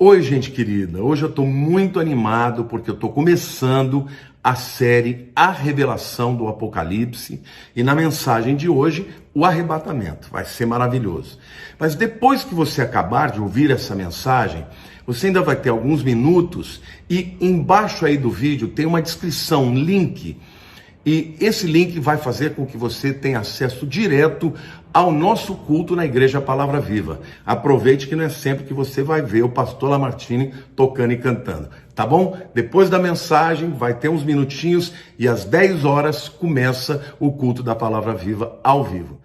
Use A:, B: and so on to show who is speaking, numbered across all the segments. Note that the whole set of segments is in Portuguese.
A: Oi, gente querida. Hoje eu estou muito animado porque eu estou começando a série A Revelação do Apocalipse e na mensagem de hoje, o arrebatamento. Vai ser maravilhoso. Mas depois que você acabar de ouvir essa mensagem, você ainda vai ter alguns minutos e embaixo aí do vídeo tem uma descrição, um link. E esse link vai fazer com que você tenha acesso direto ao nosso culto na Igreja Palavra Viva. Aproveite que não é sempre que você vai ver o pastor Lamartine tocando e cantando, tá bom? Depois da mensagem vai ter uns minutinhos e às 10 horas começa o culto da Palavra Viva ao vivo.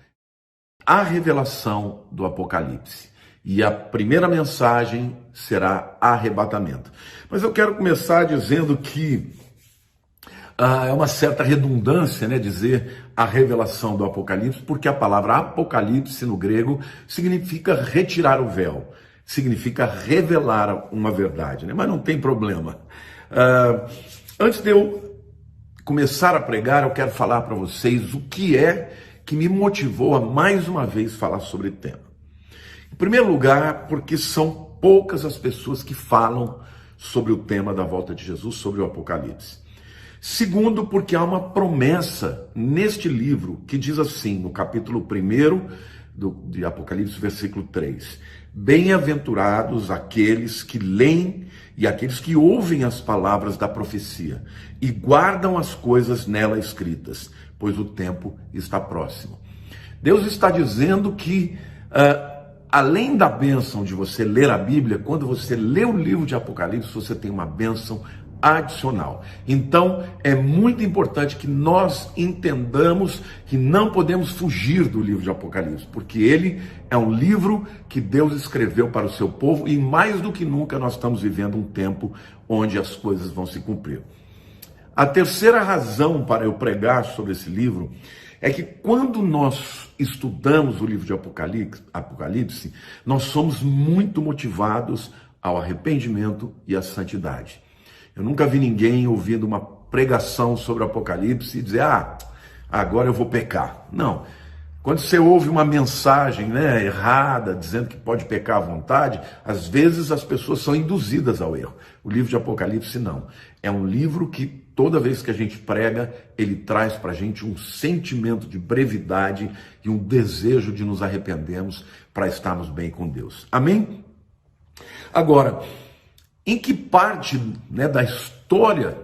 A: A revelação do Apocalipse. E a primeira mensagem será arrebatamento. Mas eu quero começar dizendo que é uma certa redundância, dizer a revelação do Apocalipse, porque a palavra Apocalipse no grego significa retirar o véu, significa revelar uma verdade, mas não tem problema. Antes de eu começar a pregar, eu quero falar para vocês o que é que me motivou a mais uma vez falar sobre o tema. Em primeiro lugar, porque são poucas as pessoas que falam sobre o tema da volta de Jesus, sobre o Apocalipse. Segundo, porque há uma promessa neste livro que diz assim, no capítulo 1 de Apocalipse, versículo 3. Bem-aventurados aqueles que leem e aqueles que ouvem as palavras da profecia e guardam as coisas nela escritas, pois o tempo está próximo. Deus está dizendo que, além da bênção de você ler a Bíblia, quando você lê o livro de Apocalipse, você tem uma bênção adicional. Então, é muito importante que nós entendamos que não podemos fugir do livro de Apocalipse, porque ele é um livro que Deus escreveu para o seu povo e mais do que nunca nós estamos vivendo um tempo onde as coisas vão se cumprir. A terceira razão para eu pregar sobre esse livro é que quando nós estudamos o livro de Apocalipse, nós somos muito motivados ao arrependimento e à santidade. Eu nunca vi ninguém ouvindo uma pregação sobre o Apocalipse e dizer, agora eu vou pecar. Não. Quando você ouve uma mensagem errada, dizendo que pode pecar à vontade, às vezes as pessoas são induzidas ao erro. O livro de Apocalipse não. É um livro que toda vez que a gente prega, ele traz para a gente um sentimento de brevidade e um desejo de nos arrependermos para estarmos bem com Deus. Amém? Agora, em que parte da história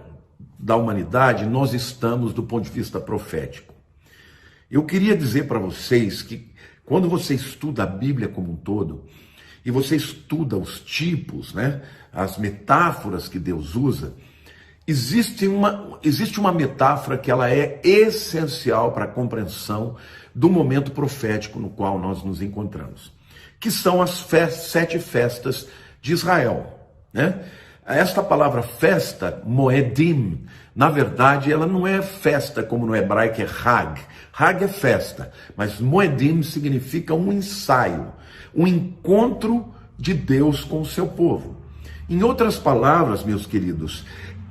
A: da humanidade nós estamos do ponto de vista profético? Eu queria dizer para vocês que quando você estuda a Bíblia como um todo, e você estuda os tipos, as metáforas que Deus usa, existe uma metáfora que ela é essencial para a compreensão do momento profético no qual nós nos encontramos, que são as 7 festas de Israel. Esta palavra festa, Moedim, na verdade ela não é festa como no hebraico é Hag. Hag é festa, mas Moedim significa um ensaio, um encontro de Deus com o seu povo. Em outras palavras, meus queridos,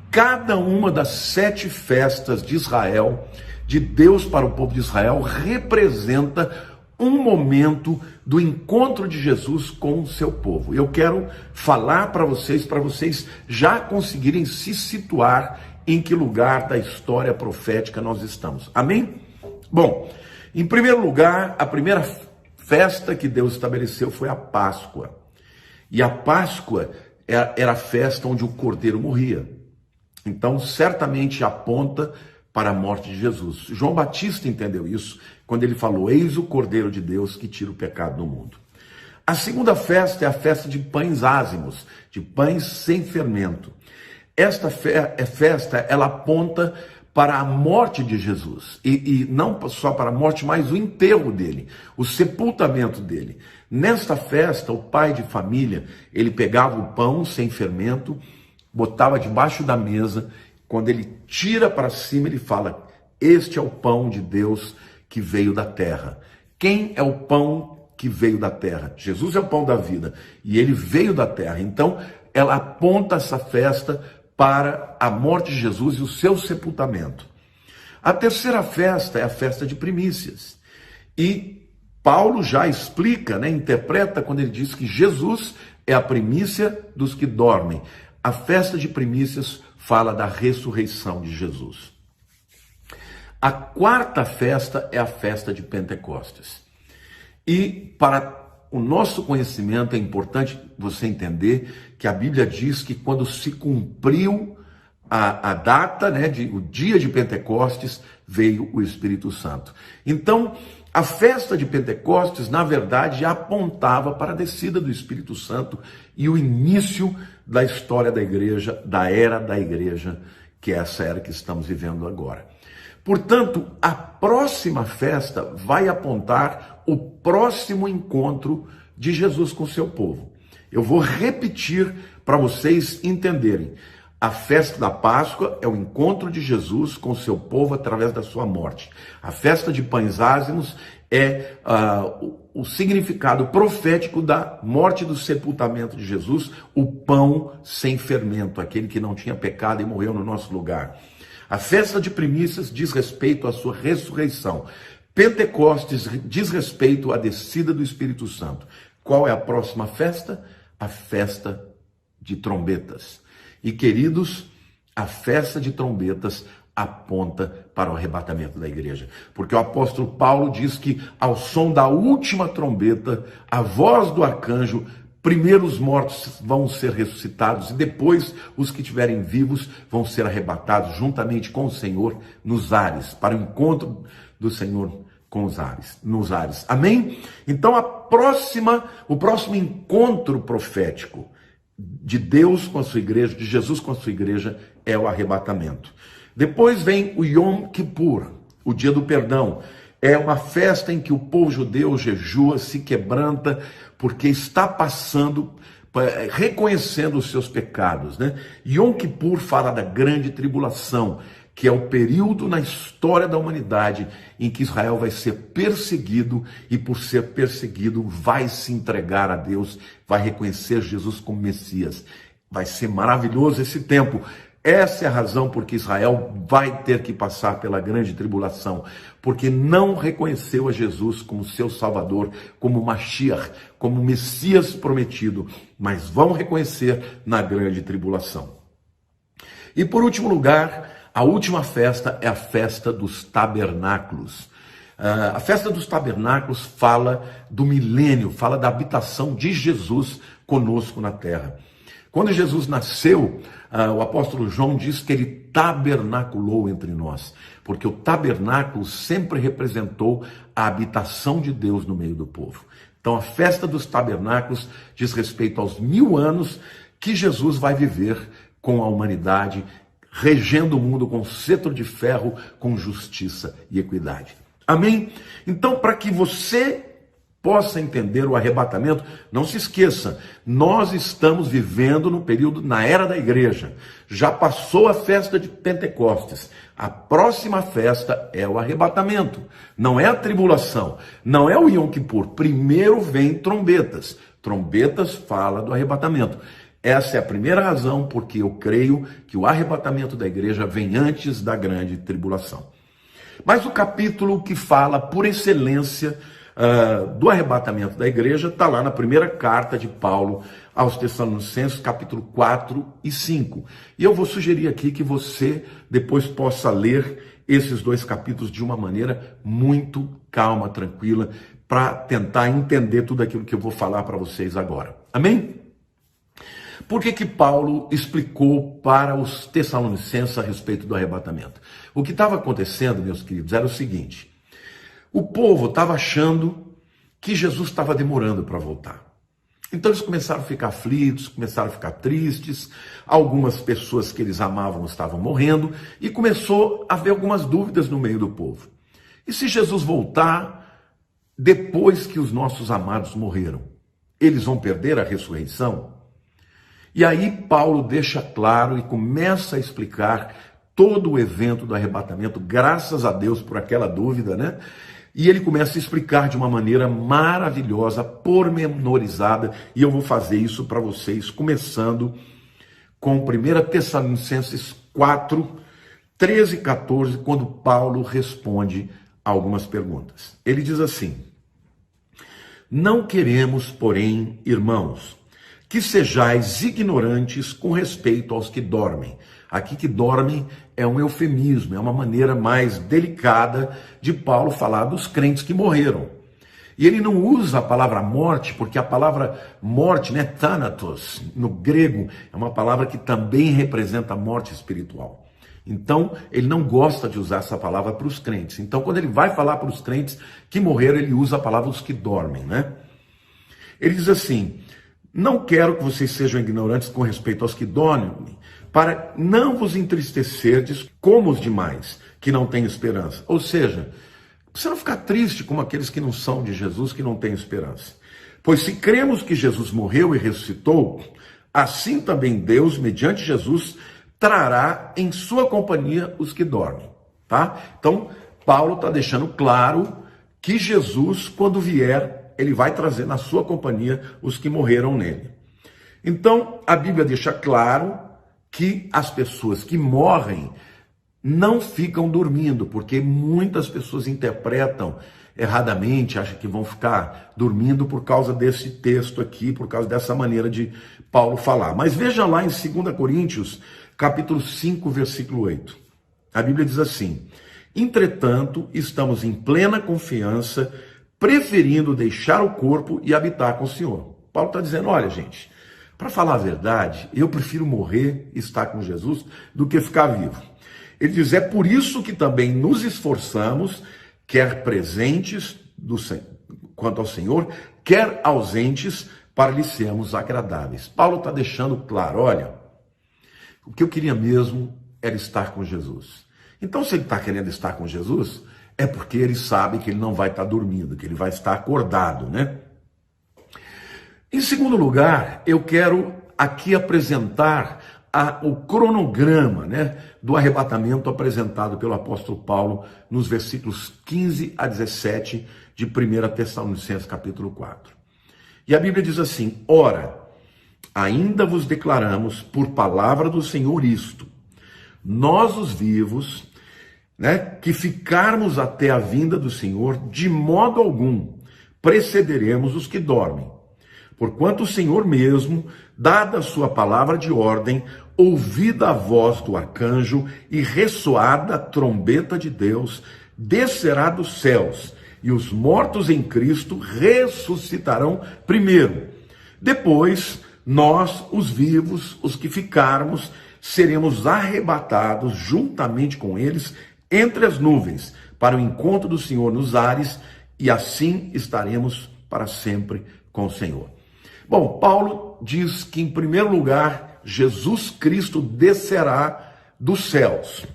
A: cada uma das 7 festas de Israel, de Deus para o povo de Israel, representa um momento do encontro de Jesus com o seu povo. Eu quero falar para vocês já conseguirem se situar em que lugar da história profética nós estamos. Amém? Bom, em primeiro lugar, a primeira festa que Deus estabeleceu foi a Páscoa. E a Páscoa era a festa onde o cordeiro morria. Então, certamente aponta para a morte de Jesus. João Batista entendeu isso quando ele falou, eis o Cordeiro de Deus que tira o pecado do mundo. A segunda festa é a festa de pães ázimos, de pães sem fermento. Esta festa, ela aponta para a morte de Jesus. E não só para a morte, mas o enterro dele, o sepultamento dele. Nesta festa, o pai de família, ele pegava o pão sem fermento, botava debaixo da mesa. Quando ele tira para cima, ele fala, este é o pão de Deus que veio da terra. Quem é o pão que veio da terra? Jesus é o pão da vida e ele veio da terra. Então, ela aponta essa festa para a morte de Jesus e o seu sepultamento. A terceira festa é a festa de primícias. E Paulo já explica, interpreta quando ele diz que Jesus é a primícia dos que dormem. A festa de primícias fala da ressurreição de Jesus. A quarta festa é a festa de Pentecostes. E para o nosso conhecimento é importante você entender que a Bíblia diz que quando se cumpriu a data, o dia de Pentecostes, veio o Espírito Santo. Então, a festa de Pentecostes, na verdade, apontava para a descida do Espírito Santo e o início da história da igreja, da era da igreja, que é essa era que estamos vivendo agora. Portanto, a próxima festa vai apontar o próximo encontro de Jesus com o seu povo. Eu vou repetir para vocês entenderem. A festa da Páscoa é o encontro de Jesus com o seu povo através da sua morte. A festa de Pães Ázimos é o significado profético da morte e do sepultamento de Jesus, o pão sem fermento, aquele que não tinha pecado e morreu no nosso lugar. A festa de primícias diz respeito à sua ressurreição. Pentecostes diz respeito à descida do Espírito Santo. Qual é a próxima festa? A festa de trombetas. E queridos, a festa de trombetas aponta para o arrebatamento da igreja. Porque o apóstolo Paulo diz que ao som da última trombeta, a voz do arcanjo, primeiro os mortos vão ser ressuscitados e depois os que estiverem vivos vão ser arrebatados juntamente com o Senhor nos ares, para o encontro do Senhor com os ares, nos ares. Amém? Então o próximo encontro profético de Deus com a sua igreja, de Jesus com a sua igreja, é o arrebatamento. Depois vem o Yom Kippur, o dia do perdão. É uma festa em que o povo judeu jejua, se quebranta, porque está passando, reconhecendo os seus pecados, Yom Kippur fala da grande tribulação, que é o período na história da humanidade em que Israel vai ser perseguido e por ser perseguido vai se entregar a Deus, vai reconhecer Jesus como Messias. Vai ser maravilhoso esse tempo. Essa é a razão por que Israel vai ter que passar pela grande tribulação, porque não reconheceu a Jesus como seu Salvador, como Mashiach, como Messias prometido, mas vão reconhecer na grande tribulação. E por último lugar, a última festa é a festa dos tabernáculos. A festa dos tabernáculos fala do milênio, fala da habitação de Jesus conosco na terra. Quando Jesus nasceu, o apóstolo João diz que ele tabernaculou entre nós, porque o tabernáculo sempre representou a habitação de Deus no meio do povo. Então a festa dos tabernáculos diz respeito aos 1000 anos que Jesus vai viver com a humanidade, regendo o mundo com cetro de ferro, com justiça e equidade. Amém? Então, para que você possa entender o arrebatamento, não se esqueça, nós estamos vivendo no período, na era da igreja. Já passou a festa de Pentecostes. A próxima festa é o arrebatamento. Não é a tribulação, não é o Yom Kippur. Primeiro vem trombetas. Trombetas fala do arrebatamento. Essa é a primeira razão porque eu creio que o arrebatamento da igreja vem antes da grande tribulação. Mas o capítulo que fala por excelência do arrebatamento da igreja está lá na primeira carta de Paulo aos Tessalonicenses, capítulo 4 e 5. E eu vou sugerir aqui que você depois possa ler esses dois capítulos de uma maneira muito calma, tranquila, para tentar entender tudo aquilo que eu vou falar para vocês agora. Amém? Por que Paulo explicou para os Tessalonicenses a respeito do arrebatamento? O que estava acontecendo, meus queridos, era o seguinte: o povo estava achando que Jesus estava demorando para voltar. Então eles começaram a ficar aflitos, começaram a ficar tristes, algumas pessoas que eles amavam estavam morrendo, e começou a haver algumas dúvidas no meio do povo. E se Jesus voltar depois que os nossos amados morreram, eles vão perder a ressurreição? E aí Paulo deixa claro e começa a explicar todo o evento do arrebatamento, graças a Deus por aquela dúvida, E ele começa a explicar de uma maneira maravilhosa, pormenorizada, e eu vou fazer isso para vocês, começando com 1 Tessalonicenses 4, 13 e 14, quando Paulo responde a algumas perguntas. Ele diz assim: não queremos, porém, irmãos, que sejais ignorantes com respeito aos que dormem. Aqui que dormem é um eufemismo, é uma maneira mais delicada de Paulo falar dos crentes que morreram. E ele não usa a palavra morte, porque a palavra morte, né, thanatos, no grego, é uma palavra que também representa a morte espiritual. Então, ele não gosta de usar essa palavra para os crentes. Então, quando ele vai falar para os crentes que morreram, ele usa a palavra os que dormem, né? Ele diz assim: não quero que vocês sejam ignorantes com respeito aos que dormem, para não vos entristecerdes como os demais, que não têm esperança. Ou seja, você não ficar triste como aqueles que não são de Jesus, que não têm esperança. Pois se cremos que Jesus morreu e ressuscitou, assim também Deus, mediante Jesus, trará em sua companhia os que dormem, tá? Então, Paulo está deixando claro que Jesus, quando vier, ele vai trazer na sua companhia os que morreram nele. Então, a Bíblia deixa claro que as pessoas que morrem não ficam dormindo, porque muitas pessoas interpretam erradamente, acham que vão ficar dormindo por causa desse texto aqui, por causa dessa maneira de Paulo falar. Mas veja lá em 2 Coríntios, capítulo 5, versículo 8. A Bíblia diz assim: entretanto, estamos em plena confiança, preferindo deixar o corpo e habitar com o Senhor. Paulo está dizendo: olha, gente, para falar a verdade, eu prefiro morrer e estar com Jesus do que ficar vivo. Ele diz: é por isso que também nos esforçamos, quer presentes quanto ao Senhor, quer ausentes, para lhe sermos agradáveis. Paulo está deixando claro: olha, o que eu queria mesmo era estar com Jesus. Então, se ele está querendo estar com Jesus, é porque ele sabe que ele não vai estar dormindo, que ele vai estar acordado, né? Em segundo lugar, eu quero aqui apresentar o cronograma, né, do arrebatamento apresentado pelo apóstolo Paulo nos versículos 15 a 17 de 1 Tessalonicenses capítulo 4. E a Bíblia diz assim: ora, ainda vos declaramos por palavra do Senhor isto, nós os vivos, né, que ficarmos até a vinda do Senhor, de modo algum precederemos os que dormem. Porquanto o Senhor mesmo, dada a sua palavra de ordem, ouvida a voz do arcanjo e ressoada a trombeta de Deus, descerá dos céus, e os mortos em Cristo ressuscitarão primeiro. Depois, nós, os vivos, os que ficarmos, seremos arrebatados juntamente com eles entre as nuvens, para o encontro do Senhor nos ares, e assim estaremos para sempre com o Senhor. Bom, Paulo diz que, em primeiro lugar, Jesus Cristo descerá dos céus,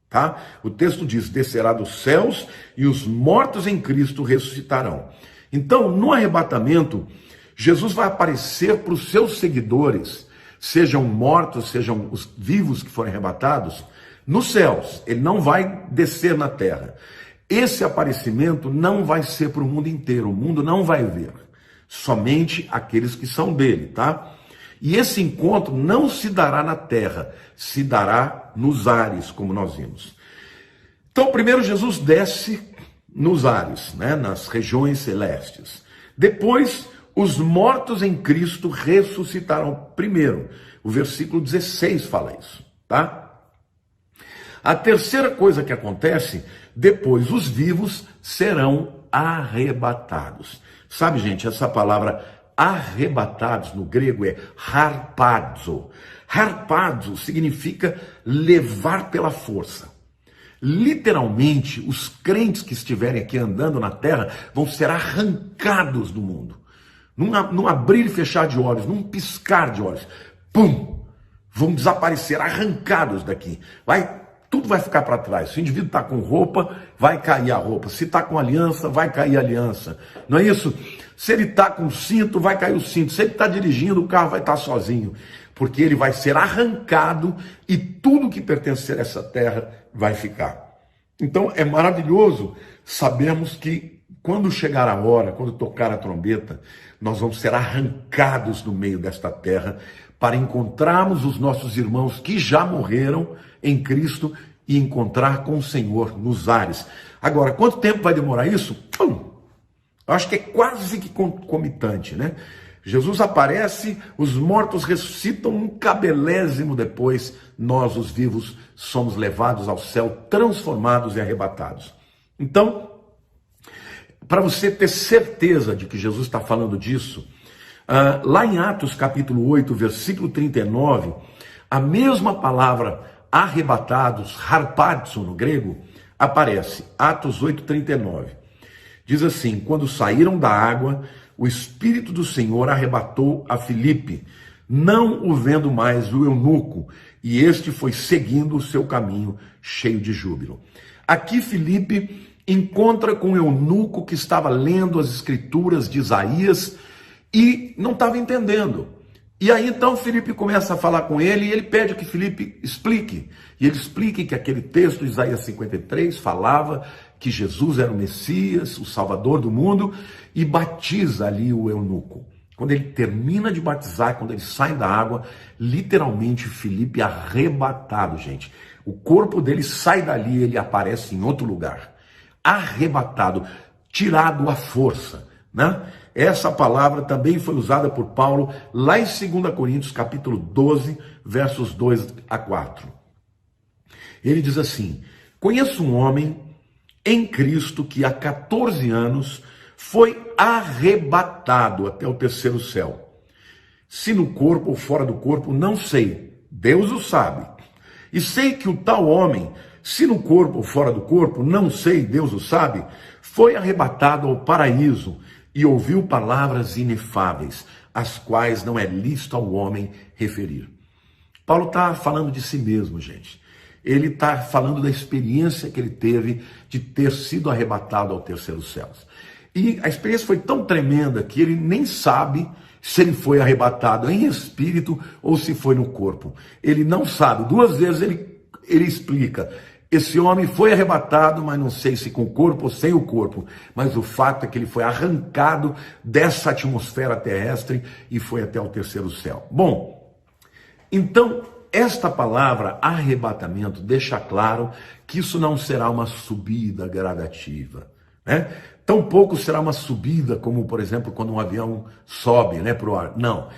A: tá? O texto diz: descerá dos céus e os mortos em Cristo ressuscitarão. Então, no arrebatamento, Jesus vai aparecer para os seus seguidores, sejam mortos, sejam os vivos que forem arrebatados, nos céus. Ele não vai descer na terra. Esse aparecimento não vai ser para o mundo inteiro, o mundo não vai ver. Somente aqueles que são dele, tá? E esse encontro não se dará na terra, se dará nos ares, como nós vimos. Então, primeiro Jesus desce nos ares, né, nas regiões celestes. Depois, os mortos em Cristo ressuscitarão primeiro. O versículo 16 fala isso, tá? A terceira coisa que acontece, depois os vivos serão arrebatados. Sabe, gente, essa palavra arrebatados no grego é harpazo. Harpazo significa levar pela força. Literalmente, os crentes que estiverem aqui andando na terra vão ser arrancados do mundo. Num abrir e fechar de olhos, num piscar de olhos. Pum! Vão desaparecer, arrancados daqui. Tudo vai ficar para trás. Se o indivíduo está com roupa, vai cair a roupa. Se está com aliança, vai cair a aliança. Não é isso? Se ele está com cinto, vai cair o cinto. Se ele está dirigindo, o carro vai estar sozinho. Porque ele vai ser arrancado e tudo que pertencer a essa terra vai ficar. Então é maravilhoso sabermos que quando chegar a hora, quando tocar a trombeta, nós vamos ser arrancados do meio desta terra para encontrarmos os nossos irmãos que já morreram em Cristo e encontrar com o Senhor nos ares. Agora, quanto tempo vai demorar isso? Eu acho que é quase que concomitante, né? Jesus aparece, os mortos ressuscitam, um cabelésimo depois, nós, os vivos, somos levados ao céu, transformados e arrebatados. Então, para você ter certeza de que Jesus está falando disso, lá em Atos capítulo 8, versículo 39, a mesma palavra arrebatados, harpazo no grego, aparece. Atos 8, 39. Diz assim: quando saíram da água, o Espírito do Senhor arrebatou a Filipe, não o vendo mais o eunuco, e este foi seguindo o seu caminho cheio de júbilo. Aqui Filipe encontra com o eunuco que estava lendo as escrituras de Isaías e não estava entendendo. E aí então Filipe começa a falar com ele e ele pede que Filipe explique. E ele explica que aquele texto de Isaías 53 falava que Jesus era o Messias, o Salvador do mundo, e batiza ali o eunuco. Quando ele termina de batizar, quando ele sai da água, literalmente Filipe é arrebatado, gente. O corpo dele sai dali, ele aparece em outro lugar. Arrebatado, tirado à força, né? Essa palavra também foi usada por Paulo lá em 2 Coríntios, capítulo 12, versos 2 a 4. Ele diz assim: conheço um homem em Cristo que há 14 anos foi arrebatado até o terceiro céu. Se no corpo ou fora do corpo, não sei, Deus o sabe. E sei que o tal homem, se no corpo ou fora do corpo, não sei, Deus o sabe, foi arrebatado ao paraíso e ouviu palavras inefáveis, as quais não é lícito ao homem referir. Paulo está falando de si mesmo, gente. Ele está falando da experiência que ele teve de ter sido arrebatado ao terceiro céu. E a experiência foi tão tremenda que ele nem sabe se ele foi arrebatado em espírito ou se foi no corpo. Ele não sabe. 2 vezes ele explica: esse homem foi arrebatado, mas não sei se com o corpo ou sem o corpo. Mas o fato é que ele foi arrancado dessa atmosfera terrestre e foi até o terceiro céu. Bom, então esta palavra arrebatamento deixa claro que isso não será uma subida gradativa, né? Tampouco será uma subida como, por exemplo, quando um avião sobe, né, para o ar. Não.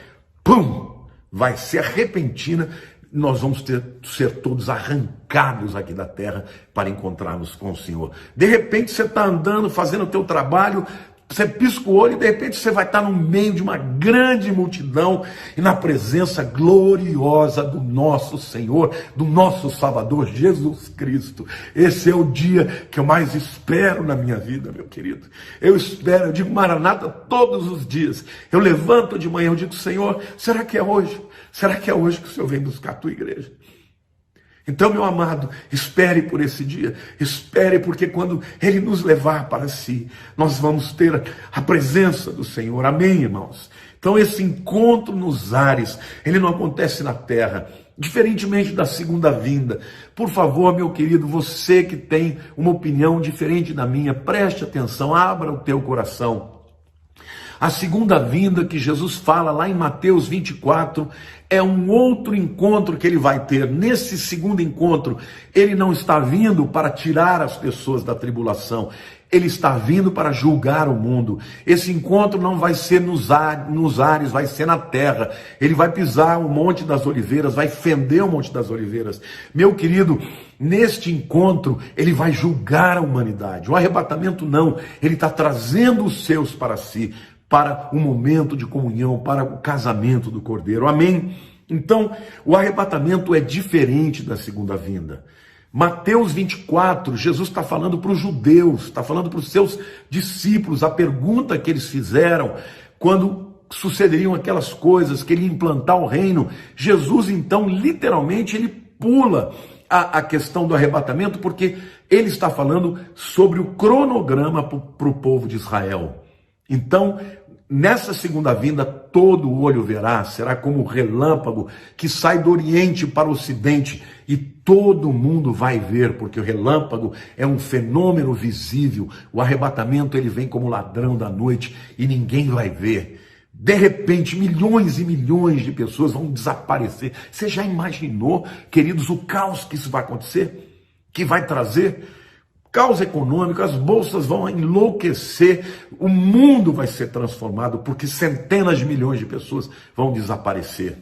A: Pum! Vai ser repentina. Nós vamos ser todos arrancados aqui da terra para encontrarmos com o Senhor. De repente você está andando, fazendo o teu trabalho, você pisca o olho e de repente você vai estar no meio de uma grande multidão e na presença gloriosa do nosso Senhor, do nosso Salvador, Jesus Cristo. Esse é o dia que eu mais espero na minha vida, meu querido. Eu espero, eu digo Maranata todos os dias. Eu levanto de manhã, eu digo: Senhor, será que é hoje? Será que é hoje que o Senhor vem buscar a tua igreja? Então, meu amado, espere por esse dia, espere, porque quando Ele nos levar para si, nós vamos ter a presença do Senhor, amém, irmãos? Então, esse encontro nos ares, ele não acontece na terra, diferentemente da segunda vinda. Por favor, meu querido, você que tem uma opinião diferente da minha, preste atenção, abra o teu coração. A segunda vinda que Jesus fala lá em Mateus 24 é um outro encontro que ele vai ter. Nesse segundo encontro, ele não está vindo para tirar as pessoas da tribulação. Ele está vindo para julgar o mundo. Esse encontro não vai ser nos ares, vai ser na terra. Ele vai pisar o Monte das Oliveiras, vai fender o Monte das Oliveiras. Meu querido, neste encontro, ele vai julgar a humanidade. O arrebatamento não, ele está trazendo os seus para si, para o momento de comunhão, para o casamento do Cordeiro. Amém? Então, o arrebatamento é diferente da segunda vinda. Mateus 24, Jesus está falando para os judeus, está falando para os seus discípulos, a pergunta que eles fizeram quando sucederiam aquelas coisas, que ele ia implantar o reino. Jesus, então, literalmente, ele pula a questão do arrebatamento, porque ele está falando sobre o cronograma para o povo de Israel. Então, nessa segunda vinda, todo o olho verá, será como o relâmpago que sai do oriente para o ocidente e todo mundo vai ver, porque o relâmpago é um fenômeno visível. O arrebatamento, ele vem como ladrão da noite e ninguém vai ver. De repente, milhões e milhões de pessoas vão desaparecer. Você já imaginou, queridos, o caos que isso vai acontecer? Que vai trazer? caos econômico, as bolsas vão enlouquecer, o mundo vai ser transformado, porque centenas de milhões de pessoas vão desaparecer.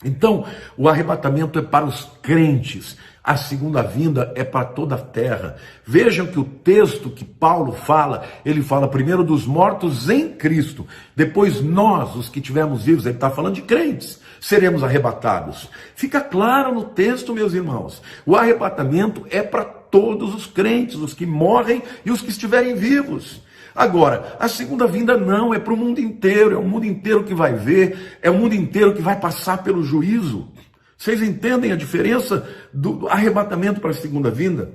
A: Então, o arrebatamento é para os crentes, a segunda vinda é para toda a terra. Vejam que o texto que Paulo fala, ele fala primeiro dos mortos em Cristo, depois nós, os que estivermos vivos, ele está falando de crentes, seremos arrebatados. Fica claro no texto, meus irmãos, o arrebatamento é para todos os crentes, os que morrem e os que estiverem vivos. Agora, a segunda vinda não, é para o mundo inteiro, é o mundo inteiro que vai ver, é o mundo inteiro que vai passar pelo juízo. Vocês entendem a diferença do arrebatamento para a segunda vinda?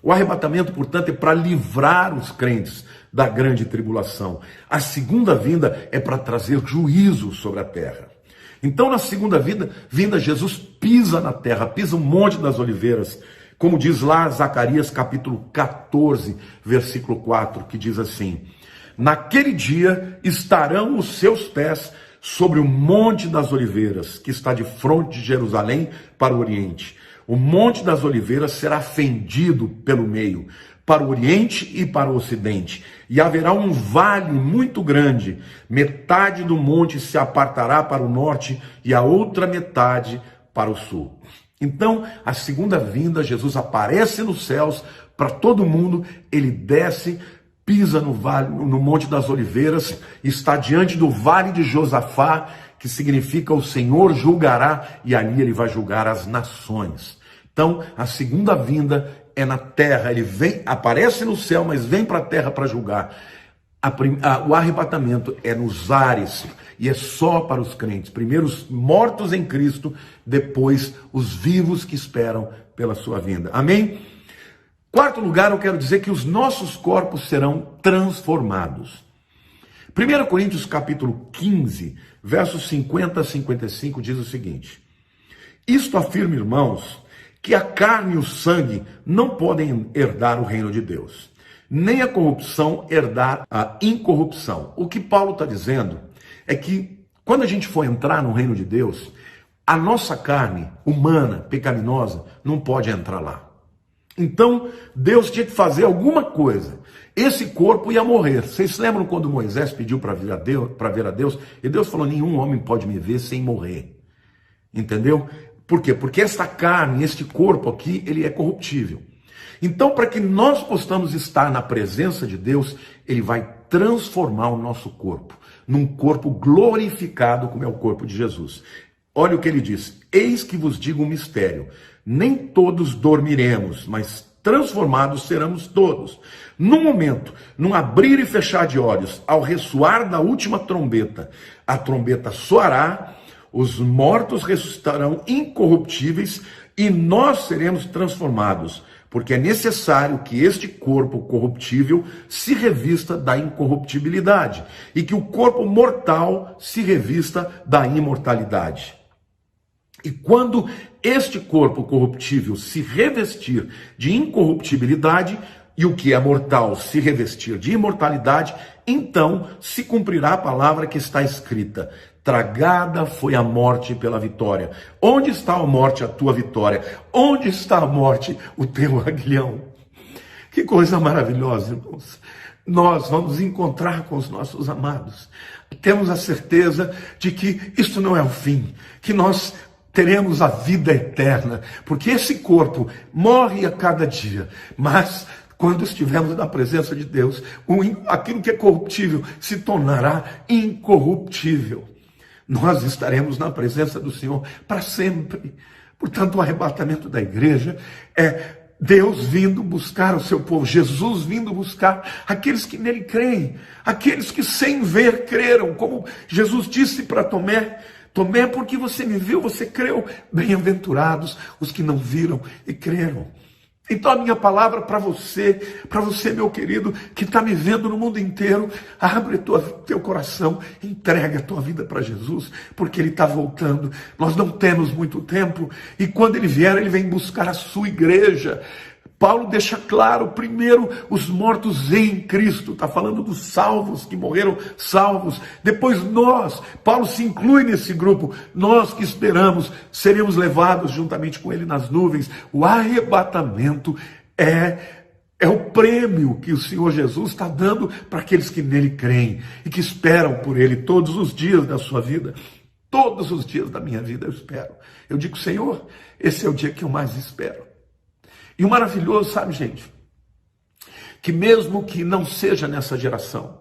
A: O arrebatamento, portanto, é para livrar os crentes da grande tribulação. A segunda vinda é para trazer juízo sobre a terra. Então, na segunda vinda, Jesus pisa na terra, pisa o Monte das Oliveiras, como diz lá Zacarias capítulo 14, versículo 4, que diz assim: naquele dia estarão os seus pés sobre o Monte das Oliveiras, que está de frente de Jerusalém para o Oriente. O Monte das Oliveiras será fendido pelo meio, para o Oriente e para o Ocidente, e haverá um vale muito grande, metade do monte se apartará para o norte e a outra metade para o sul. Então, a segunda vinda, Jesus aparece nos céus para todo mundo, ele desce, pisa no vale, no Monte das Oliveiras, está diante do Vale de Josafá, que significa o Senhor julgará, e ali ele vai julgar as nações. Então, a segunda vinda é na terra, ele vem, aparece no céu, mas vem para a terra para julgar. O arrebatamento é nos ares, e é só para os crentes. Primeiro os mortos em Cristo, depois os vivos que esperam pela sua vinda. Amém? Quarto lugar, eu quero dizer que os nossos corpos serão transformados. 1 Coríntios capítulo 15, versos 50 a 55, diz o seguinte: isto afirma, irmãos, que a carne e o sangue não podem herdar o reino de Deus, nem a corrupção herdar a incorrupção. O que Paulo está dizendo é que quando a gente for entrar no reino de Deus, a nossa carne humana, pecaminosa, não pode entrar lá. Então, Deus tinha que fazer alguma coisa. Esse corpo ia morrer. Vocês se lembram quando Moisés pediu para ver a Deus? E Deus falou: nenhum homem pode me ver sem morrer. Entendeu? Por quê? Porque esta carne, este corpo aqui, ele é corruptível. Então, para que nós possamos estar na presença de Deus, ele vai transformar o nosso corpo num corpo glorificado, como é o corpo de Jesus. Olha o que ele diz: eis que vos digo um mistério, nem todos dormiremos, mas transformados seremos todos. Num momento, num abrir e fechar de olhos, ao ressoar da última trombeta, a trombeta soará, os mortos ressuscitarão incorruptíveis e nós seremos transformados, porque é necessário que este corpo corruptível se revista da incorruptibilidade e que o corpo mortal se revista da imortalidade. E quando este corpo corruptível se revestir de incorruptibilidade e o que é mortal se revestir de imortalidade, então se cumprirá a palavra que está escrita: tragada foi a morte pela vitória. Onde está a morte, a tua vitória? Onde está a morte, o teu aguilhão? Que coisa maravilhosa, irmãos. Nós vamos encontrar com os nossos amados. Temos a certeza de que isto não é o fim, que nós teremos a vida eterna, porque esse corpo morre a cada dia, mas quando estivermos na presença de Deus, aquilo que é corruptível se tornará incorruptível. Nós estaremos na presença do Senhor para sempre. Portanto, o arrebatamento da igreja é Deus vindo buscar o seu povo, Jesus vindo buscar aqueles que nele creem, aqueles que sem ver creram, como Jesus disse para Tomé: Tomé, porque você me viu, você creu. Bem-aventurados os que não viram e creram. Então a minha palavra para você, meu querido, que está me vendo no mundo inteiro, abre teu coração, entrega a tua vida para Jesus, porque Ele está voltando. Nós não temos muito tempo, e quando Ele vier, Ele vem buscar a sua igreja. Paulo deixa claro, primeiro, os mortos em Cristo, está falando dos salvos, que morreram salvos. Depois nós, Paulo se inclui nesse grupo, nós que esperamos, seremos levados juntamente com ele nas nuvens. O arrebatamento é É o prêmio que o Senhor Jesus está dando para aqueles que nele creem e que esperam por ele todos os dias da sua vida. Todos os dias da minha vida eu espero. Eu digo, Senhor, esse é o dia que eu mais espero. E o maravilhoso, sabe, gente, que mesmo que não seja nessa geração,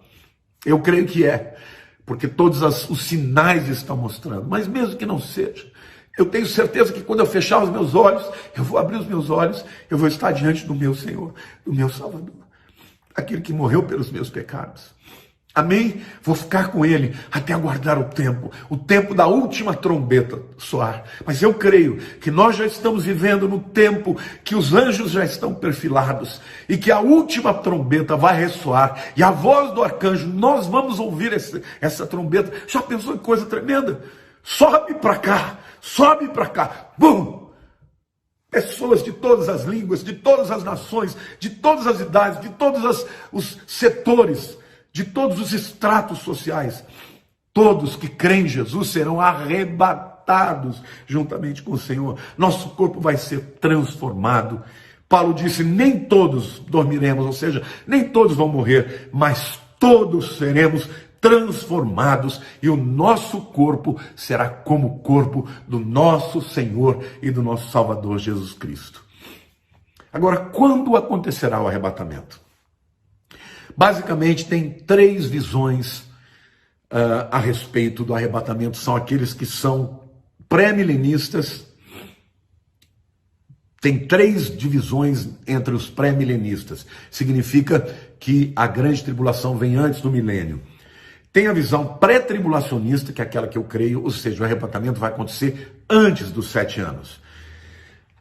A: eu creio que é, porque todos os sinais estão mostrando, mas mesmo que não seja, eu tenho certeza que quando eu fechar os meus olhos, eu vou abrir os meus olhos, eu vou estar diante do meu Senhor, do meu Salvador, aquele que morreu pelos meus pecados. Amém? Vou ficar com ele até aguardar o tempo da última trombeta soar. Mas eu creio que nós já estamos vivendo no tempo que os anjos já estão perfilados e que a última trombeta vai ressoar e a voz do arcanjo, nós vamos ouvir essa trombeta. Já pensou que coisa tremenda? Sobe para cá, bum! Pessoas de todas as línguas, de todas as nações, de todas as idades, de todos os setores, de todos os estratos sociais, todos que creem em Jesus serão arrebatados juntamente com o Senhor. Nosso corpo vai ser transformado. Paulo disse, nem todos dormiremos, ou seja, nem todos vão morrer, mas todos seremos transformados e o nosso corpo será como o corpo do nosso Senhor e do nosso Salvador Jesus Cristo. Agora, quando acontecerá o arrebatamento? Basicamente, tem três visões a respeito do arrebatamento. São aqueles que são pré-milenistas. Tem três divisões entre os pré-milenistas. Significa que a grande tribulação vem antes do milênio. Tem a visão pré-tribulacionista, que é aquela que eu creio, ou seja, o arrebatamento vai acontecer antes dos 7 anos.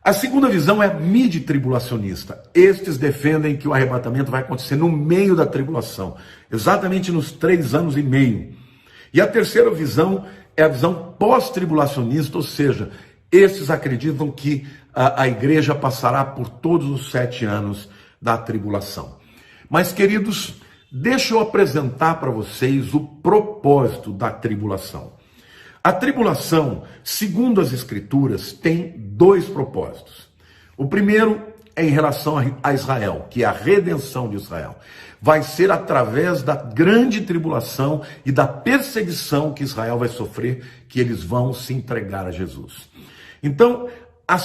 A: A segunda visão é mid-tribulacionista. Estes defendem que o arrebatamento vai acontecer no meio da tribulação, exatamente nos 3 anos e meio. E a terceira visão é a visão pós-tribulacionista, ou seja, estes acreditam que a igreja passará por todos os 7 anos da tribulação. Mas, queridos, deixa eu apresentar para vocês o propósito da tribulação. A tribulação, segundo as Escrituras, tem 2 propósitos. O primeiro é em relação a Israel, que é a redenção de Israel. Vai ser através da grande tribulação e da perseguição que Israel vai sofrer, que eles vão se entregar a Jesus. Então, o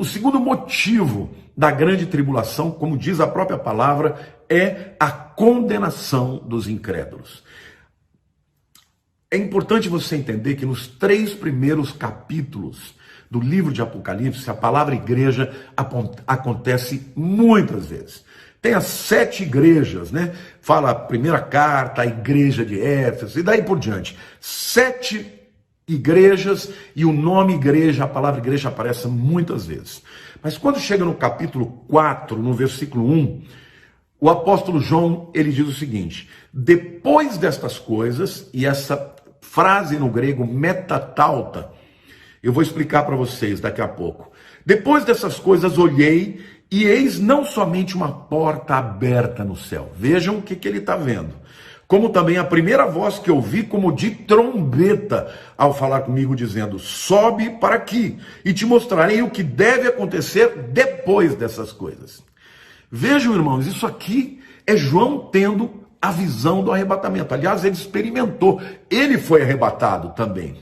A: segundo motivo da grande tribulação, como diz a própria palavra, é a condenação dos incrédulos. É importante você entender que nos 3 primeiros capítulos do livro de Apocalipse, a palavra igreja acontece muitas vezes. Tem as 7 igrejas, né? Fala a primeira carta, a igreja de Éfeso, e daí por diante. 7 igrejas, e o nome igreja, a palavra igreja aparece muitas vezes. Mas quando chega no capítulo 4, no versículo 1, o apóstolo João, ele diz o seguinte: depois destas coisas, e essa frase no grego metatauta, eu vou explicar para vocês daqui a pouco. Depois dessas coisas olhei, e eis não somente uma porta aberta no céu. Vejam o que ele está vendo. Como também a primeira voz que eu ouvi como de trombeta, ao falar comigo, dizendo, sobe para aqui, e te mostrarei o que deve acontecer depois dessas coisas. Vejam, irmãos, isso aqui é João tendo a visão do arrebatamento. Aliás, ele experimentou, ele foi arrebatado também.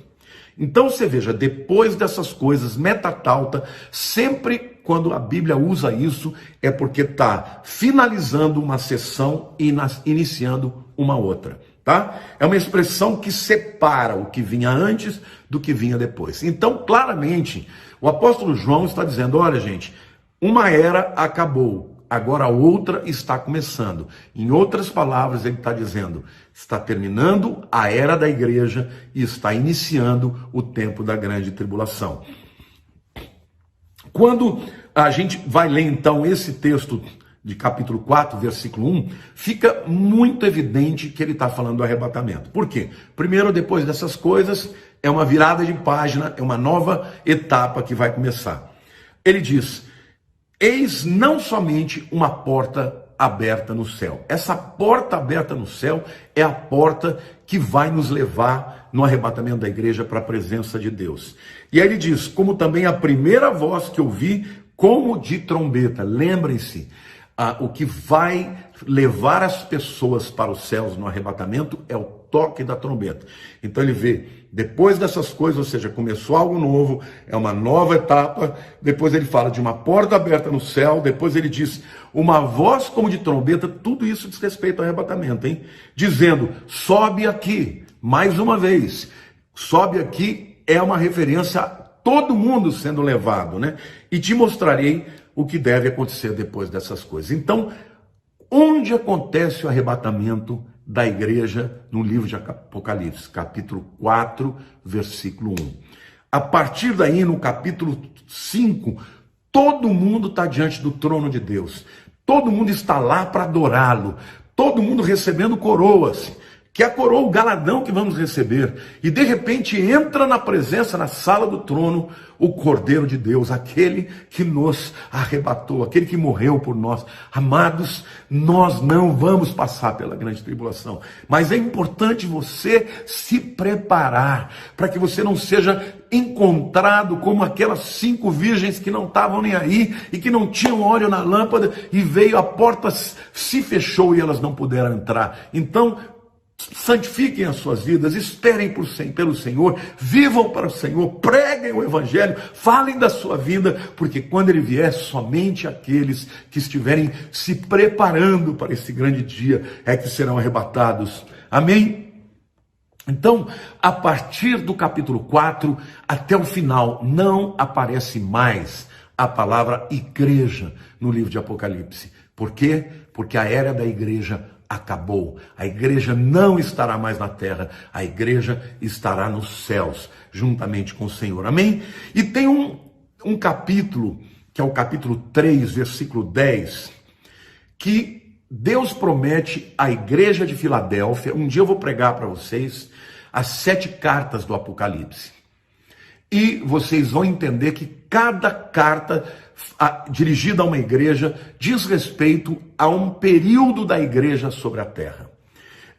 A: Então você veja, depois dessas coisas, metatauta, sempre quando a Bíblia usa isso, é porque está finalizando uma sessão e iniciando uma outra, tá? É uma expressão que separa o que vinha antes do que vinha depois. Então, claramente, o apóstolo João está dizendo, olha gente, uma era acabou, agora a outra está começando. Em outras palavras, ele está dizendo, está terminando a era da igreja e está iniciando o tempo da grande tribulação. Quando a gente vai ler então esse texto de capítulo 4, versículo 1, fica muito evidente que ele está falando do arrebatamento. Por quê? Primeiro, depois dessas coisas, é uma virada de página, é uma nova etapa que vai começar. Ele diz, eis não somente uma porta aberta no céu. Essa porta aberta no céu é a porta que vai nos levar no arrebatamento da igreja para a presença de Deus. E aí ele diz, como também a primeira voz que eu vi como de trombeta. Lembrem-se, o que vai levar as pessoas para os céus no arrebatamento é o toque da trombeta. Então ele vê, depois dessas coisas, ou seja, começou algo novo, é uma nova etapa, depois ele fala de uma porta aberta no céu, depois ele diz, uma voz como de trombeta, tudo isso diz respeito ao arrebatamento, hein? Dizendo, sobe aqui, mais uma vez, sobe aqui é uma referência a todo mundo sendo levado, né? E te mostrarei o que deve acontecer depois dessas coisas. Então, onde acontece o arrebatamento da igreja no livro de Apocalipse, capítulo 4, versículo 1. A partir daí, no capítulo 5, todo mundo está diante do trono de Deus. Todo mundo está lá para adorá-lo. Todo mundo recebendo coroas, que é a coroa, o galardão que vamos receber. E de repente entra na presença, na sala do trono, o Cordeiro de Deus, aquele que nos arrebatou, aquele que morreu por nós. Amados, nós não vamos passar pela grande tribulação, mas é importante você se preparar, para que você não seja encontrado como aquelas 5 virgens que não estavam nem aí, e que não tinham óleo na lâmpada, e veio, a porta se fechou e elas não puderam entrar. Então, santifiquem as suas vidas, esperem pelo Senhor, vivam para o Senhor, preguem o Evangelho, falem da sua vida, porque quando Ele vier, somente aqueles que estiverem se preparando para esse grande dia é que serão arrebatados. Amém? Então, a partir do capítulo 4 até o final, não aparece mais a palavra igreja no livro de Apocalipse. Por quê? Porque a era da igreja acabou. A igreja não estará mais na terra, a igreja estará nos céus, juntamente com o Senhor. Amém? E tem um capítulo, que é o capítulo 3, versículo 10, que Deus promete à igreja de Filadélfia. Um dia eu vou pregar para vocês as 7 cartas do Apocalipse. E vocês vão entender que cada carta dirigida a uma igreja diz respeito a um período da igreja sobre a terra.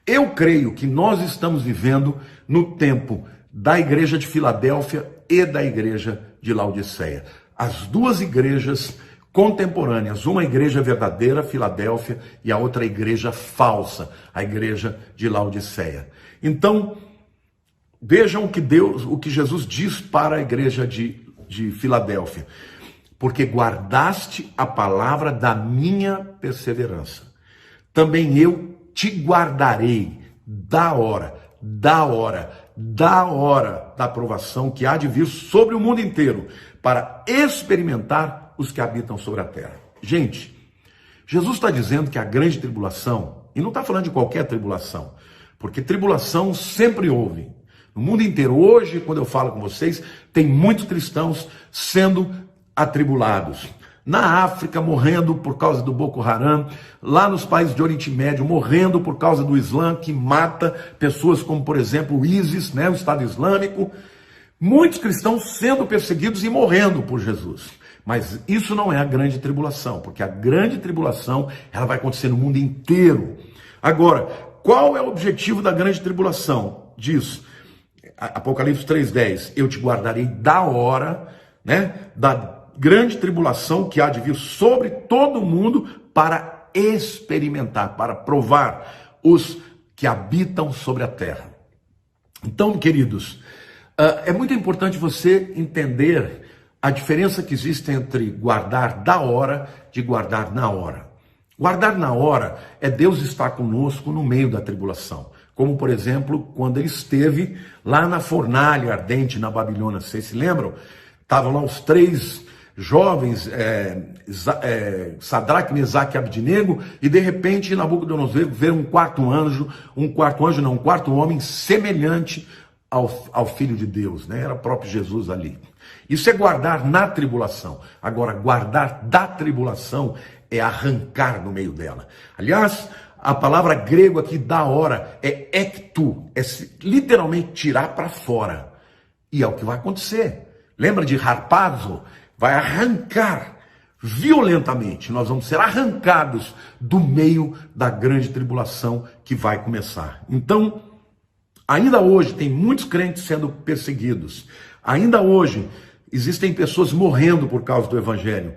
A: Eu creio que nós estamos vivendo no tempo da igreja de Filadélfia e da igreja de Laodiceia. As duas igrejas contemporâneas, uma igreja verdadeira, Filadélfia, e a outra igreja falsa, a igreja de Laodiceia. Então, vejam o que Jesus diz para a igreja de Filadélfia. Porque guardaste a palavra da minha perseverança. Também eu te guardarei da hora da aprovação que há de vir sobre o mundo inteiro, para experimentar os que habitam sobre a terra. Gente, Jesus está dizendo que a grande tribulação, e não está falando de qualquer tribulação, porque tribulação sempre houve. No mundo inteiro, hoje, quando eu falo com vocês, tem muitos cristãos sendo atribulados. Na África, morrendo por causa do Boko Haram. Lá nos países de Oriente Médio, morrendo por causa do Islã, que mata pessoas como, por exemplo, o ISIS, né, o Estado Islâmico. Muitos cristãos sendo perseguidos e morrendo por Jesus. Mas isso não é a grande tribulação, porque a grande tribulação ela vai acontecer no mundo inteiro. Agora, qual é o objetivo da grande tribulação? Diz Apocalipse 3,10, eu te guardarei da hora, né, da grande tribulação que há de vir sobre todo o mundo, para experimentar, para provar os que habitam sobre a terra. Então, queridos, é muito importante você entender a diferença que existe entre guardar da hora de guardar na hora. Guardar na hora é Deus estar conosco no meio da tribulação. Como, por exemplo, quando ele esteve lá na fornalha ardente na Babilônia. Vocês se lembram? Estavam lá os 3 jovens, Sadraque, Mesaque e Abdinego, e de repente Nabucodonosor vê um quarto homem semelhante ao Filho de Deus, né? Era o próprio Jesus ali. Isso é guardar na tribulação. Agora, guardar da tribulação é arrancar no meio dela. Aliás, a palavra grega aqui, da hora, é ektu, é literalmente tirar para fora. E é o que vai acontecer. Lembra de harpazo? Vai arrancar violentamente. Nós vamos ser arrancados do meio da grande tribulação que vai começar. Então, ainda hoje tem muitos crentes sendo perseguidos. Ainda hoje existem pessoas morrendo por causa do evangelho.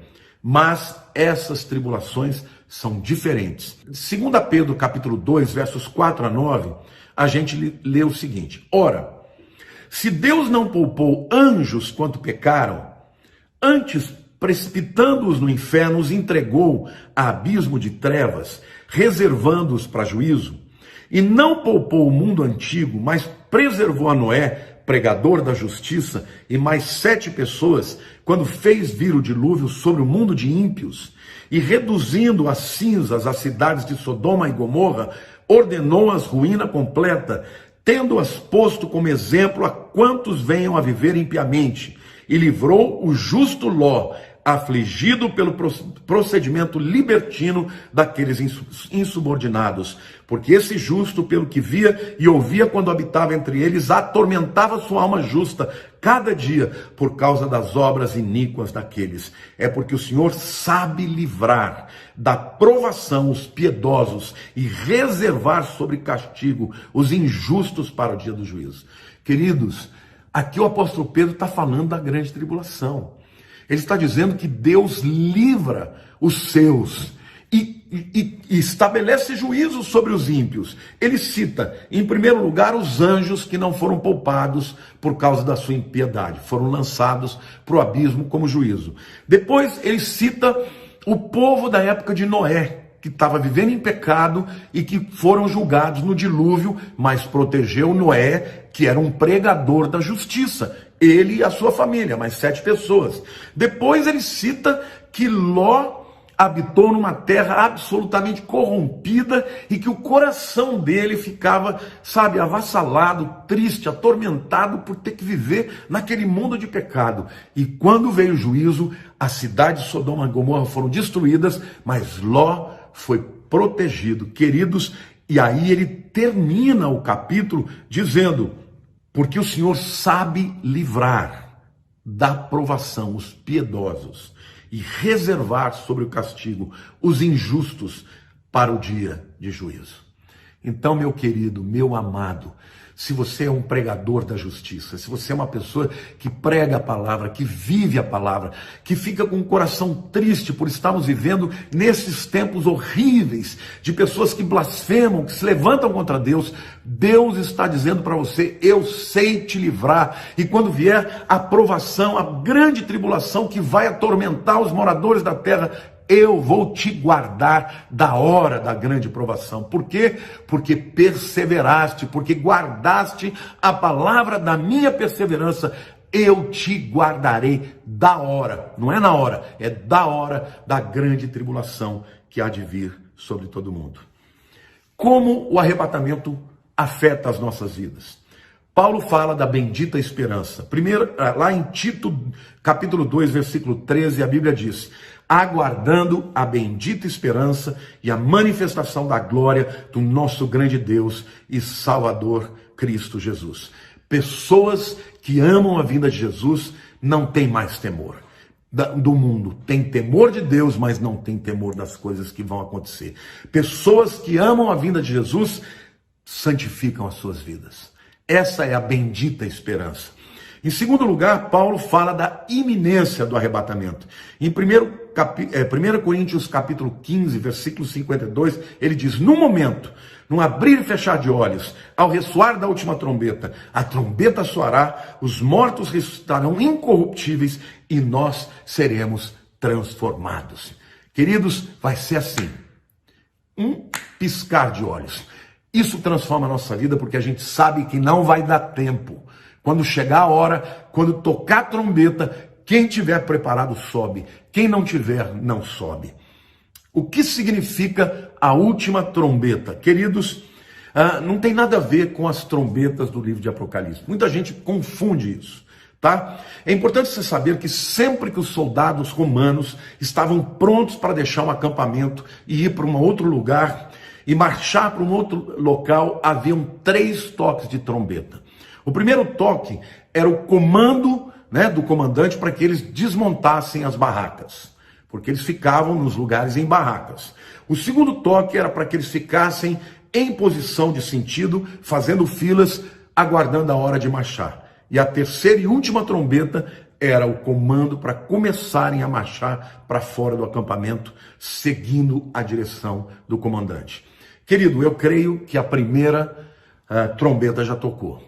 A: Mas essas tribulações são diferentes. 2 Pedro capítulo 2, versos 4 a 9, a gente lê o seguinte: ora, se Deus não poupou anjos quando pecaram, antes, precipitando-os no inferno, os entregou a abismo de trevas, reservando-os para juízo, e não poupou o mundo antigo, mas preservou a Noé, pregador da justiça, e mais 7 pessoas, quando fez vir o dilúvio sobre o mundo de ímpios, e reduzindo a cinzas as cidades de Sodoma e Gomorra, ordenou-as ruína completa, tendo-as posto como exemplo a quantos venham a viver impiamente, e livrou o justo Ló, afligido pelo procedimento libertino daqueles insubordinados, porque esse justo, pelo que via e ouvia quando habitava entre eles, atormentava sua alma justa cada dia por causa das obras iníquas daqueles. É porque o Senhor sabe livrar da provação os piedosos e reservar sobre castigo os injustos para o dia do juízo. Queridos, aqui o apóstolo Pedro está falando da grande tribulação. Ele está dizendo que Deus livra os seus e estabelece juízo sobre os ímpios. Ele cita, em primeiro lugar, os anjos que não foram poupados por causa da sua impiedade, foram lançados para o abismo como juízo. Depois ele cita o povo da época de Noé, que estava vivendo em pecado e que foram julgados no dilúvio, mas protegeu Noé, que era um pregador da justiça, ele e a sua família, mais 7 pessoas. Depois ele cita que Ló habitou numa terra absolutamente corrompida e que o coração dele ficava, avassalado, triste, atormentado por ter que viver naquele mundo de pecado. E quando veio o juízo, as cidades de Sodoma e Gomorra foram destruídas, mas Ló foi protegido. Queridos, e aí ele termina o capítulo dizendo: porque o Senhor sabe livrar da provação os piedosos e reservar sobre o castigo os injustos para o dia de juízo. Então, meu querido, meu amado, se você é um pregador da justiça, se você é uma pessoa que prega a palavra, que vive a palavra, que fica com o coração triste por estarmos vivendo nesses tempos horríveis, de pessoas que blasfemam, que se levantam contra Deus, Deus está dizendo para você: eu sei te livrar. E quando vier a provação, a grande tribulação que vai atormentar os moradores da terra, eu vou te guardar da hora da grande provação. Por quê? Porque perseveraste, porque guardaste a palavra da minha perseverança. Eu te guardarei da hora, não é na hora, é da hora da grande tribulação que há de vir sobre todo mundo. Como o arrebatamento afeta as nossas vidas? Paulo fala da bendita esperança. Primeiro, lá em Tito, capítulo 2, versículo 13, a Bíblia diz: aguardando a bendita esperança e a manifestação da glória do nosso grande Deus e Salvador Cristo Jesus. Pessoas que amam a vinda de Jesus não têm mais temor do mundo. Tem temor de Deus, mas não tem temor das coisas que vão acontecer. Pessoas que amam a vinda de Jesus santificam as suas vidas. Essa é a bendita esperança. Em segundo lugar, Paulo fala da iminência do arrebatamento. Em 1 Coríntios capítulo 15, versículo 52, ele diz: no momento, num abrir e fechar de olhos, ao ressoar da última trombeta, a trombeta soará, os mortos ressuscitarão incorruptíveis e nós seremos transformados. Queridos, vai ser assim, um piscar de olhos. Isso transforma a nossa vida, porque a gente sabe que não vai dar tempo. Quando chegar a hora, quando tocar a trombeta, quem tiver preparado sobe. Quem não tiver, não sobe. O que significa a última trombeta? Queridos, não tem nada a ver com as trombetas do livro de Apocalipse. Muita gente confunde isso, tá? É importante você saber que sempre que os soldados romanos estavam prontos para deixar um acampamento e ir para um outro lugar e marchar para um outro local, haviam 3 toques de trombeta. O primeiro toque era o comando, do comandante para que eles desmontassem as barracas, porque eles ficavam nos lugares em barracas. O segundo toque era para que eles ficassem em posição de sentido, fazendo filas, aguardando a hora de marchar. E a terceira e última trombeta era o comando para começarem a marchar para fora do acampamento, seguindo a direção do comandante. Querido, eu creio que a primeira trombeta já tocou.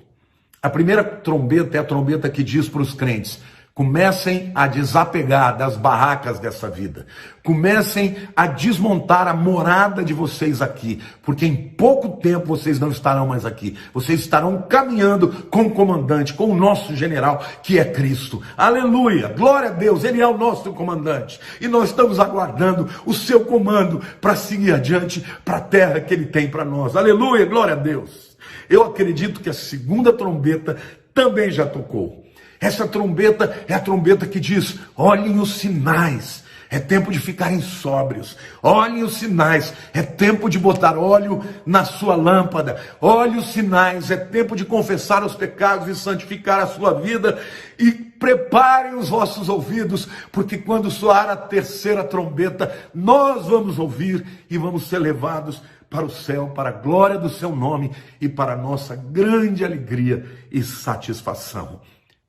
A: A primeira trombeta é a trombeta que diz para os crentes: comecem a desapegar das barracas dessa vida. Comecem a desmontar a morada de vocês aqui, porque em pouco tempo vocês não estarão mais aqui. Vocês estarão caminhando com o comandante, com o nosso general, que é Cristo. Aleluia! Glória a Deus! Ele é o nosso comandante. E nós estamos aguardando o seu comando para seguir adiante para a terra que ele tem para nós. Aleluia! Glória a Deus! Eu acredito que a segunda trombeta também já tocou. Essa trombeta é a trombeta que diz: olhem os sinais, é tempo de ficarem sóbrios. Olhem os sinais, é tempo de botar óleo na sua lâmpada. Olhem os sinais, é tempo de confessar os pecados e santificar a sua vida. E preparem os vossos ouvidos, porque quando soar a terceira trombeta, nós vamos ouvir e vamos ser levados para o céu, para a glória do seu nome e para a nossa grande alegria e satisfação.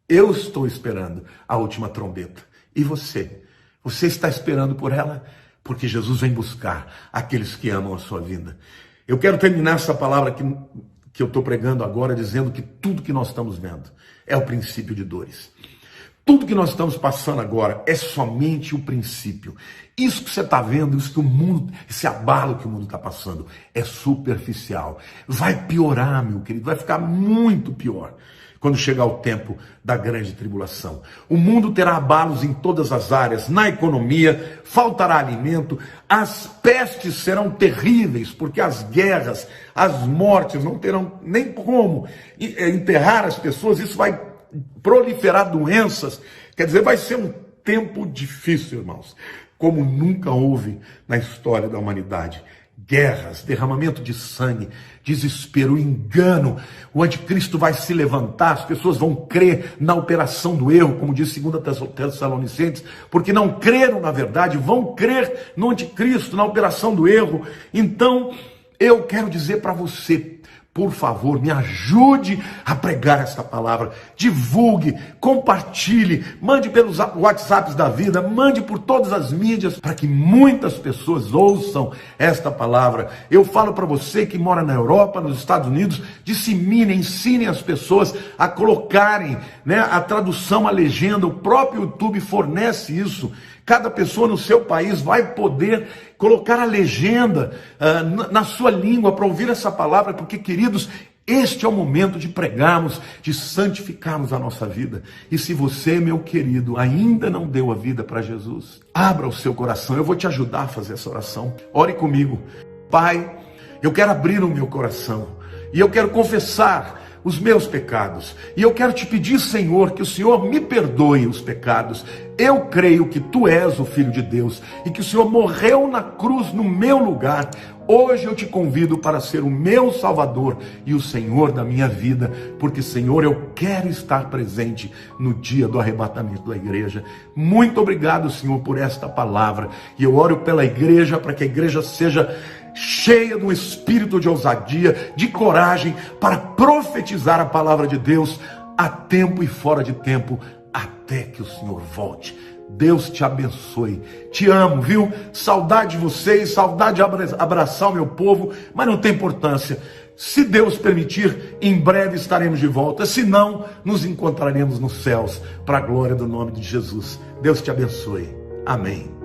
A: Eu estou esperando a última trombeta. E você? Você está esperando por ela? Porque Jesus vem buscar aqueles que amam a sua vida. Eu quero terminar essa palavra que eu estou pregando agora, dizendo que tudo que nós estamos vendo é o princípio de dores. Tudo que nós estamos passando agora é somente o princípio. Isso que você está vendo, isso que o mundo, esse abalo que o mundo está passando, é superficial. Vai piorar, meu querido, vai ficar muito pior quando chegar o tempo da grande tribulação. O mundo terá abalos em todas as áreas, na economia, faltará alimento, as pestes serão terríveis, porque as guerras, as mortes não terão nem como enterrar as pessoas, isso vai proliferar doenças, quer dizer, vai ser um tempo difícil, irmãos, como nunca houve na história da humanidade. Guerras, derramamento de sangue, desespero, engano. O anticristo vai se levantar, as pessoas vão crer na operação do erro, como diz 2 Tessalonicenses, porque não creram na verdade, vão crer no anticristo, na operação do erro. Então, eu quero dizer para você, por favor, me ajude a pregar esta palavra. Divulgue, compartilhe, mande pelos WhatsApps da vida, mande por todas as mídias, para que muitas pessoas ouçam esta palavra. Eu falo para você que mora na Europa, nos Estados Unidos, dissemine, ensine as pessoas a colocarem, a tradução, a legenda. O próprio YouTube fornece isso. Cada pessoa no seu país vai poder colocar a legenda na sua língua para ouvir essa palavra, porque, queridos, este é o momento de pregarmos, de santificarmos a nossa vida. E se você, meu querido, ainda não deu a vida para Jesus, abra o seu coração, eu vou te ajudar a fazer essa oração. Ore comigo. Pai, eu quero abrir o meu coração e eu quero confessar os meus pecados. E eu quero te pedir, Senhor, que o Senhor me perdoe os pecados. Eu creio que Tu és o Filho de Deus e que o Senhor morreu na cruz no meu lugar. Hoje eu te convido para ser o meu Salvador e o Senhor da minha vida, porque, Senhor, eu quero estar presente no dia do arrebatamento da igreja. Muito obrigado, Senhor, por esta palavra. E eu oro pela igreja, para que a igreja seja cheia do espírito de ousadia, de coragem, para profetizar a palavra de Deus a tempo e fora de tempo, até que o Senhor volte. Deus te abençoe. Te amo, viu? Saudade de vocês, saudade de abraçar o meu povo, mas não tem importância. Se Deus permitir, em breve estaremos de volta. Se não, nos encontraremos nos céus, para a glória do nome de Jesus. Deus te abençoe. Amém.